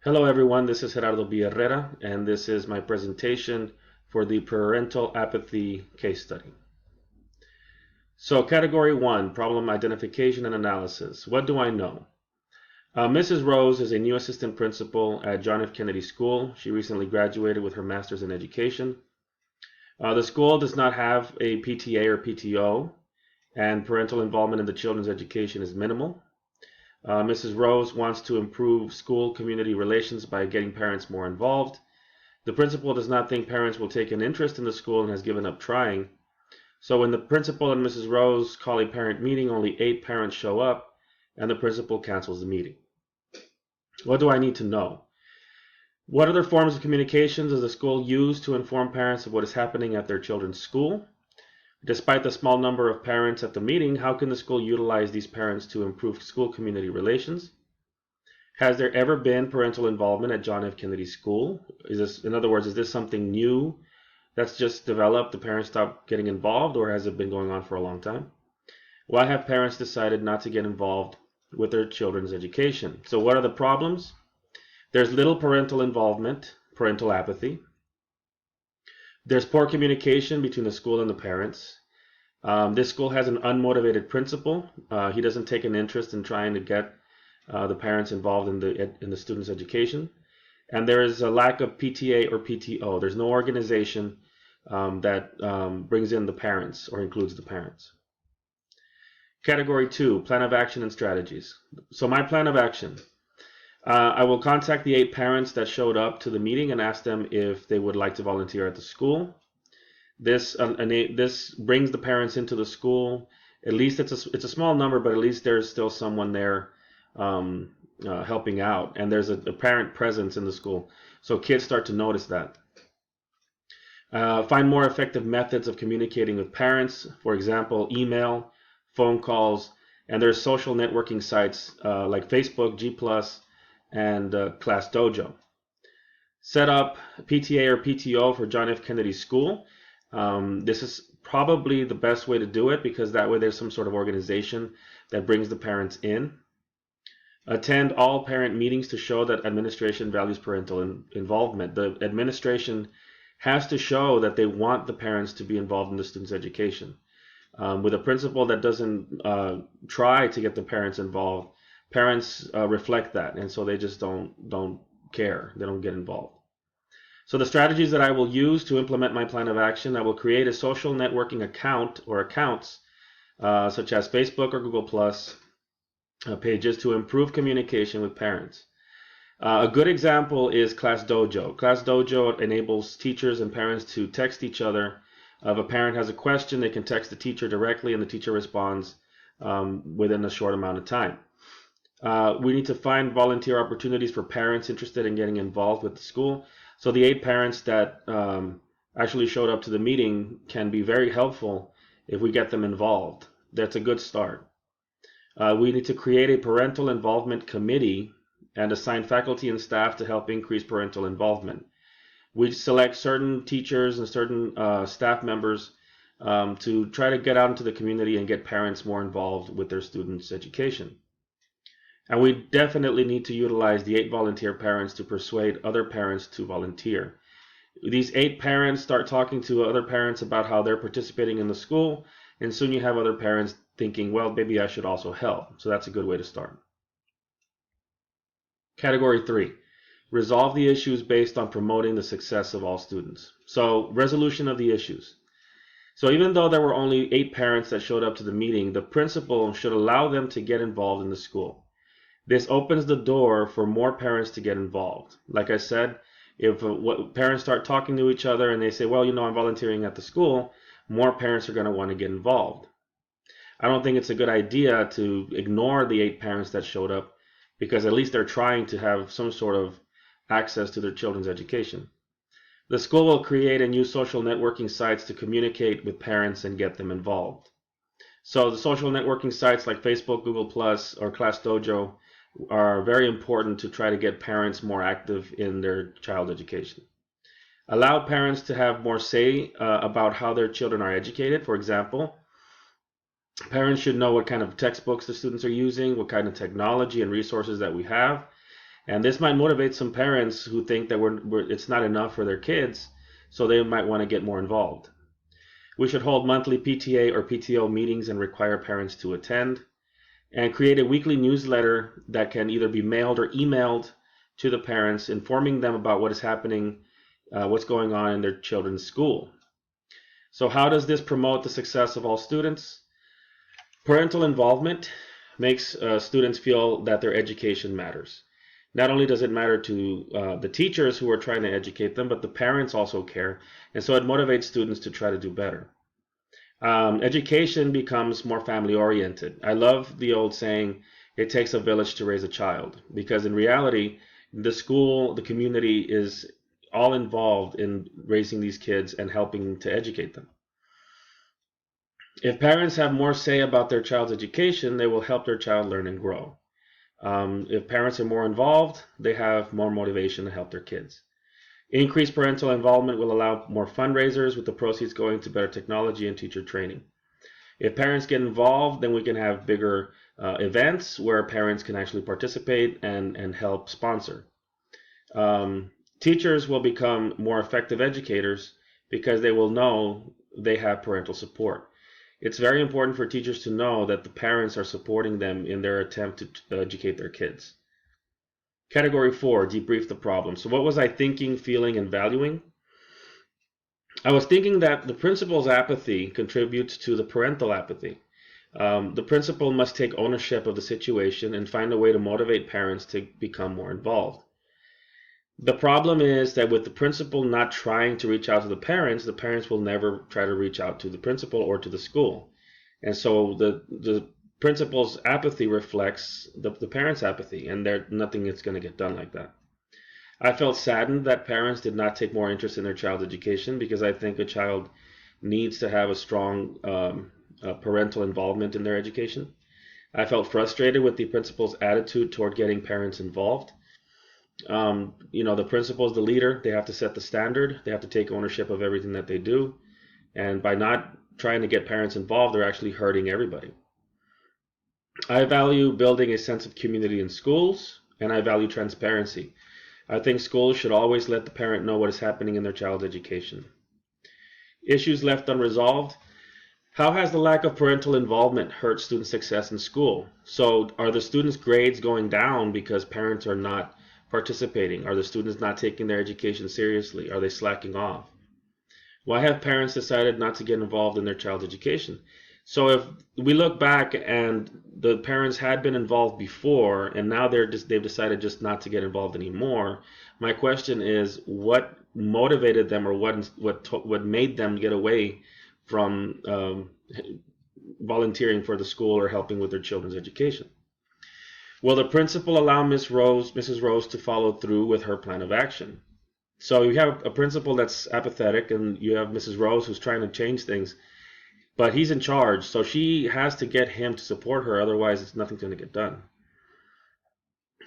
Hello everyone, this is Gerardo Villarrera, and this is my presentation for the Parental Apathy case study. So category 1, problem identification and analysis. What do I know? Mrs. Rose is a new assistant principal at John F. Kennedy School. She recently graduated with her master's in education. The school does not have a PTA or PTO, and parental involvement in the children's education is minimal. Mrs. Rose wants to improve school-community relations by getting parents more involved. The principal does not think parents will take an interest in the school and has given up trying. So when the principal and Mrs. Rose call a parent meeting, only 8 parents show up, and the principal cancels the meeting. What do I need to know? What other forms of communications does the school use to inform parents of what is happening at their children's school? Despite the small number of parents at the meeting, how can the school utilize these parents to improve school community relations? Has there ever been parental involvement at John F. Kennedy School? In other words, is this something new that's just developed, the parents stopped getting involved, or has it been going on for a long time? Why have parents decided not to get involved with their children's education? So what are the problems? There's little parental involvement, parental apathy. There's poor communication between the school and the parents. This school has an unmotivated principal. He doesn't take an interest in trying to get the parents involved in the student's education. And there is a lack of PTA or PTO. There's no organization that brings in the parents or includes the parents. Category 2, plan of action and strategies. So my plan of action. I will contact the 8 parents that showed up to the meeting and ask them if they would like to volunteer at the school. This brings the parents into the school. At least it's a small number, but at least there's still someone there helping out, and there's a parent presence in the school, so kids start to notice that. Find more effective methods of communicating with parents, for example, email, phone calls, and there's social networking sites like Facebook, G+, and Class Dojo. Set up PTA or PTO for John F. Kennedy School. This is probably the best way to do it because that way there's some sort of organization that brings the parents in. Attend all parent meetings to show that administration values parental involvement. The administration has to show that they want the parents to be involved in the student's education. With a principal that doesn't try to get the parents involved, parents reflect that, and so they just don't care. They don't get involved. So the strategies that I will use to implement my plan of action, I will create a social networking account or accounts such as Facebook or Google Plus pages to improve communication with parents. A good example is Class Dojo. Class Dojo enables teachers and parents to text each other. If a parent has a question, they can text the teacher directly and the teacher responds within a short amount of time. We need to find volunteer opportunities for parents interested in getting involved with the school. So the 8 parents that actually showed up to the meeting can be very helpful if we get them involved. That's a good start. We need to create a parental involvement committee and assign faculty and staff to help increase parental involvement. We select certain teachers and certain staff members to try to get out into the community and get parents more involved with their students' education. And we definitely need to utilize the 8 volunteer parents to persuade other parents to volunteer. These 8 parents start talking to other parents about how they're participating in the school, and soon you have other parents thinking, well, maybe I should also help. So that's a good way to start. Category 3, resolve the issues based on promoting the success of all students. So resolution of the issues. So even though there were only 8 parents that showed up to the meeting, the principal should allow them to get involved in the school. This opens the door for more parents to get involved. Like I said, if parents start talking to each other and they say, well, I'm volunteering at the school, more parents are going to want to get involved. I don't think it's a good idea to ignore the 8 parents that showed up because at least they're trying to have some sort of access to their children's education. The school will create and use social networking sites to communicate with parents and get them involved. So the social networking sites like Facebook, Google+, or Class Dojo are very important to try to get parents more active in their child education. Allow parents to have more say about how their children are educated. For example, parents should know what kind of textbooks the students are using, what kind of technology and resources that we have, And this might motivate some parents who think that it's not enough for their kids, so they might want to get more involved. We should hold monthly PTA or PTO meetings and require parents to attend, and create a weekly newsletter that can either be mailed or emailed to the parents, informing them about what is happening, what's going on in their children's school. So how does this promote the success of all students? Parental involvement makes students feel that their education matters. Not only does it matter to the teachers who are trying to educate them, but the parents also care, and so it motivates students to try to do better. Education becomes more family oriented. I love the old saying, it takes a village to raise a child, because in reality, the school, the community is all involved in raising these kids and helping to educate them. If parents have more say about their child's education, they will help their child learn and grow. If parents are more involved, they have more motivation to help their kids. Increased parental involvement will allow more fundraisers, with the proceeds going to better technology and teacher training. If parents get involved, then we can have bigger events where parents can actually participate and help sponsor. Teachers will become more effective educators because they will know they have parental support. It's very important for teachers to know that the parents are supporting them in their attempt to educate their kids. Category 4, debrief the problem. So what was I thinking, feeling, and valuing? I was thinking that the principal's apathy contributes to the parental apathy. The principal must take ownership of the situation and find a way to motivate parents to become more involved. The problem is that with the principal not trying to reach out to the parents will never try to reach out to the principal or to the school. And so the principal's apathy reflects the parents' apathy, and nothing is going to get done like that. I felt saddened that parents did not take more interest in their child's education, because I think a child needs to have a strong parental involvement in their education. I felt frustrated with the principal's attitude toward getting parents involved. The principal is the leader. They have to set the standard. They have to take ownership of everything that they do. And by not trying to get parents involved, they're actually hurting everybody. I value building a sense of community in schools, and I value transparency. I think schools should always let the parent know what is happening in their child's education. Issues left unresolved. How has the lack of parental involvement hurt student success in school? So are the students' grades going down because parents are not participating? Are the students not taking their education seriously? Are they slacking off? Why have parents decided not to get involved in their child's education? So if we look back and the parents had been involved before, and now they've decided just not to get involved anymore, my question is, what motivated them, or what made them get away from volunteering for the school or helping with their children's education? Will the principal allow Mrs. Rose to follow through with her plan of action? So you have a principal that's apathetic, and you have Mrs. Rose who's trying to change things, but he's in charge, so she has to get him to support her, otherwise nothing's going to get done.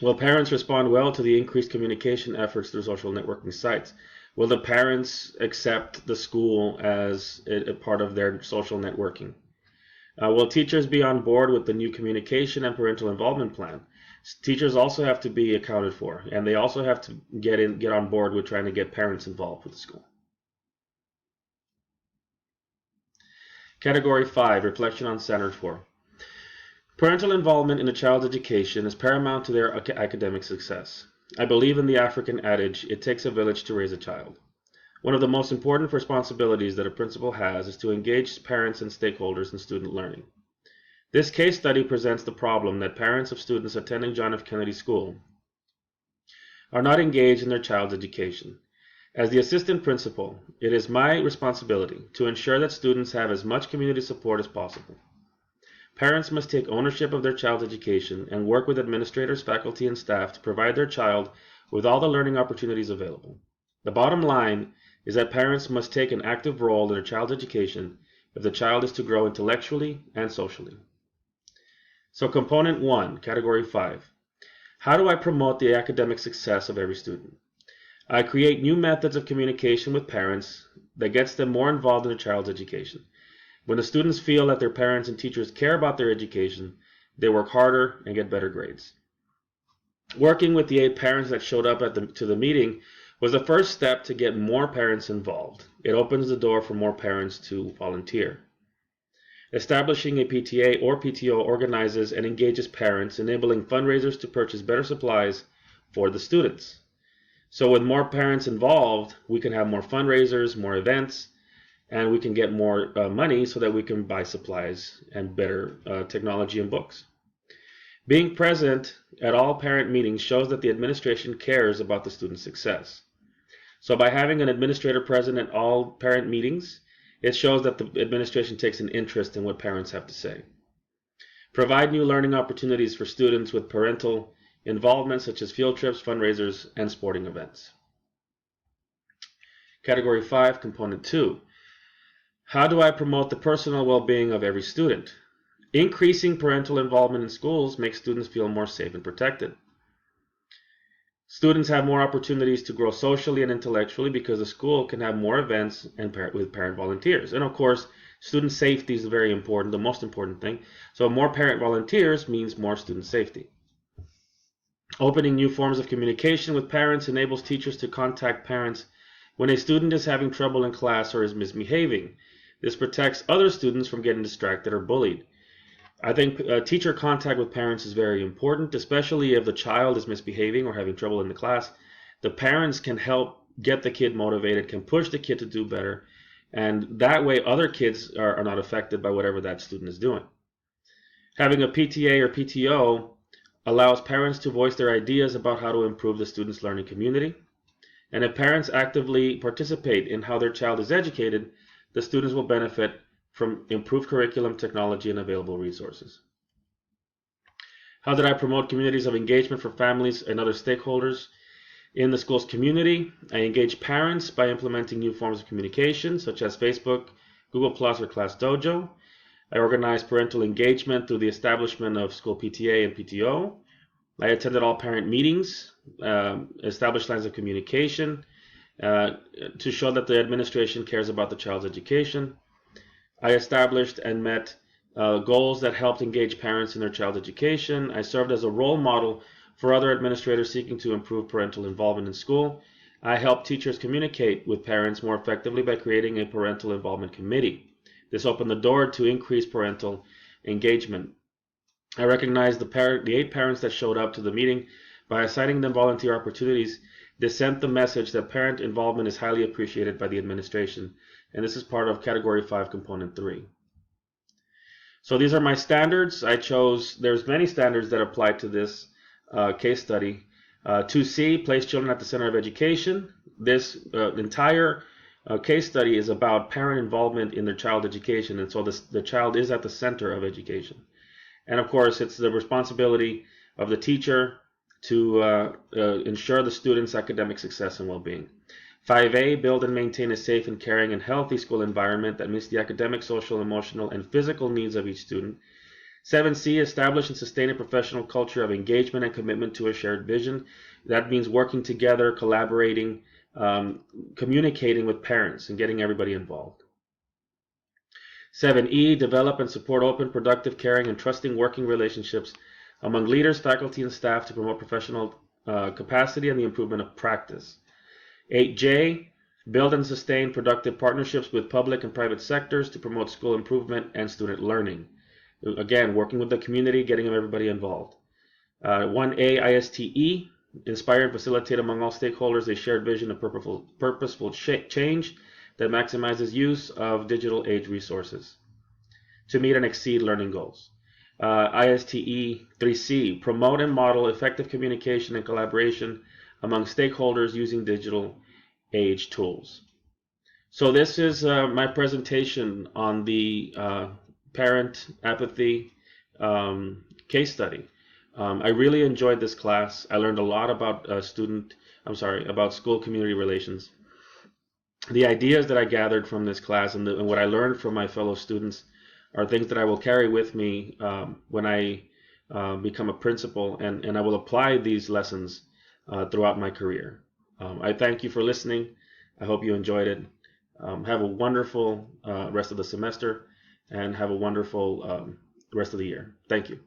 Will parents respond well to the increased communication efforts through social networking sites? Will the parents accept the school as a part of their social networking? Will teachers be on board with the new communication and parental involvement plan? Teachers also have to be accounted for, and they also have to get on board with trying to get parents involved with the school. Category 5, reflection on Center 4. Parental involvement in a child's education is paramount to their academic success. I believe in the African adage, it takes a village to raise a child. One of the most important responsibilities that a principal has is to engage parents and stakeholders in student learning. This case study presents the problem that parents of students attending John F. Kennedy School are not engaged in their child's education. As the assistant principal, it is my responsibility to ensure that students have as much community support as possible. Parents must take ownership of their child's education and work with administrators, faculty, and staff to provide their child with all the learning opportunities available. The bottom line is that parents must take an active role in their child's education if the child is to grow intellectually and socially. So component 1, category 5. How do I promote the academic success of every student? I create new methods of communication with parents that gets them more involved in their child's education. When the students feel that their parents and teachers care about their education, they work harder and get better grades. Working with the 8 parents that showed up to the meeting was the first step to get more parents involved. It opens the door for more parents to volunteer. Establishing a PTA or PTO organizes and engages parents, enabling fundraisers to purchase better supplies for the students. So with more parents involved, we can have more fundraisers, more events, and we can get more money so that we can buy supplies and better technology and books. Being present at all parent meetings shows that the administration cares about the student's success. So by having an administrator present at all parent meetings, it shows that the administration takes an interest in what parents have to say. Provide new learning opportunities for students with parental involvement, such as field trips, fundraisers, and sporting events. Category 5, Component 2. How do I promote the personal well-being of every student? Increasing parental involvement in schools makes students feel more safe and protected. Students have more opportunities to grow socially and intellectually because the school can have more events and with parent volunteers. And of course, student safety is very important, the most important thing. So more parent volunteers means more student safety. Opening new forms of communication with parents enables teachers to contact parents when a student is having trouble in class or is misbehaving. This protects other students from getting distracted or bullied. I think teacher contact with parents is very important, especially if the child is misbehaving or having trouble in the class. The parents can help get the kid motivated, can push the kid to do better, and that way other kids are not affected by whatever that student is doing. Having a PTA or PTO allows parents to voice their ideas about how to improve the student's learning community. And if parents actively participate in how their child is educated, the students will benefit from improved curriculum, technology, and available resources. How did I promote communities of engagement for families and other stakeholders in the school's community? I engage parents by implementing new forms of communication, such as Facebook, Google+, or Class Dojo. I organized parental engagement through the establishment of school PTA and PTO. I attended all parent meetings, established lines of communication to show that the administration cares about the child's education. I established and met goals that helped engage parents in their child's education. I served as a role model for other administrators seeking to improve parental involvement in school. I helped teachers communicate with parents more effectively by creating a parental involvement committee. This opened the door to increase parental engagement. I recognized the 8 parents that showed up to the meeting. By assigning them volunteer opportunities, this sent the message that parent involvement is highly appreciated by the administration. And this is part of Category 5, Component 3. So these are my standards. There's many standards that apply to this case study. 2C, place children at the center of education. This entire case study is about parent involvement in their child education, and so the child is at the center of education. And of course, it's the responsibility of the teacher to ensure the student's academic success and well-being. 5A, build and maintain a safe and caring and healthy school environment that meets the academic, social, emotional, and physical needs of each student. 7C, establish and sustain a professional culture of engagement and commitment to a shared vision. That means working together, collaborating, communicating with parents, and getting everybody involved. 7E, develop and support open, productive, caring, and trusting working relationships among leaders, faculty, and staff to promote professional capacity and the improvement of practice. 8J, build and sustain productive partnerships with public and private sectors to promote school improvement and student learning. Again, working with the community, getting everybody involved. 1A, ISTE, inspire and facilitate among all stakeholders a shared vision of purposeful change that maximizes use of digital age resources to meet and exceed learning goals. ISTE 3C, promote and model effective communication and collaboration among stakeholders using digital age tools. So this is my presentation on the parent apathy case study. I really enjoyed this class. I learned a lot about about school community relations. The ideas that I gathered from this class and what I learned from my fellow students are things that I will carry with me when I become a principal, and I will apply these lessons throughout my career. I thank you for listening. I hope you enjoyed it. Have a wonderful rest of the semester, and have a wonderful rest of the year. Thank you.